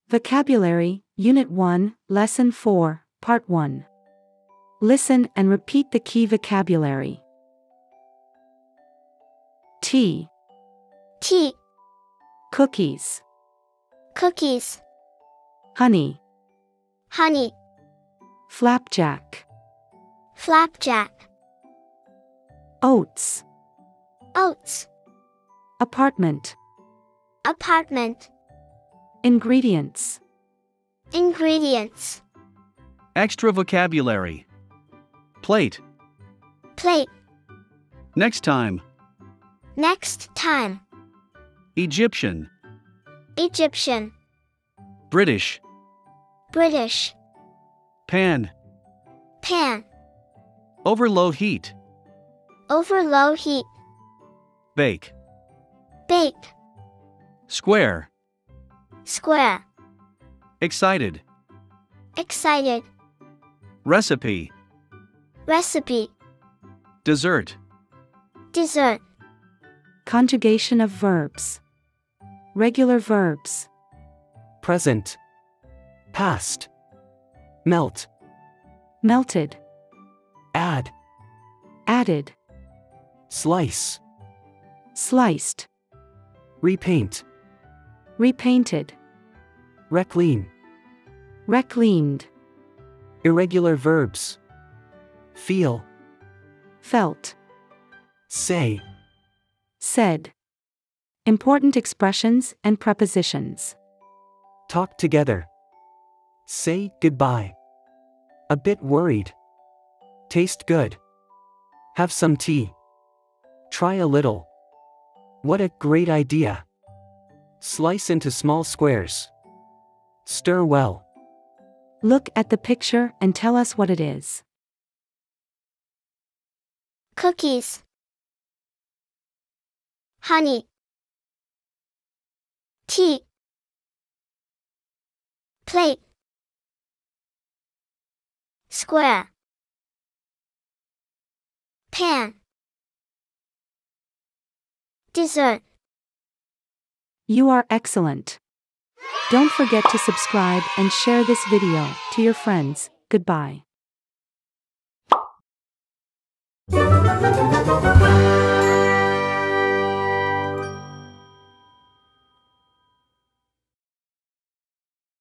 Vocabulary, Unit 1, Lesson 4, Part 1. Listen and repeat the key vocabulary. Tea. Tea. Cookies. Cookies. Honey. Honey. Flapjack. Flapjack. Oats. Oats. Apartment. Apartment. Ingredients. Ingredients. Extra vocabulary. Plate. Plate. Next time. Next time. Egyptian. Egyptian. British. British. Pan. Pan. Over low heat. Over low heat. Bake. Bake. Square. Square. Excited. Excited. Recipe. Recipe. Dessert. Dessert. Conjugation of verbs. Regular verbs. Present. Past. Melt. Melted. Add. Added. Slice. Sliced. Repaint. Repainted. Reclean. Recleaned. Irregular verbs. Feel. Felt. Say. Said. Important expressions and prepositions. Talk together. Say goodbye. A bit worried. Taste good. Have some tea. Try a little. What a great idea. Slice into small squares. Stir well. Look at the picture and tell us what it is. Cookies. Honey. Tea. Plate. Square. Pan. Dessert. You are excellent. Don't forget to subscribe and share this video to your friends. Goodbye.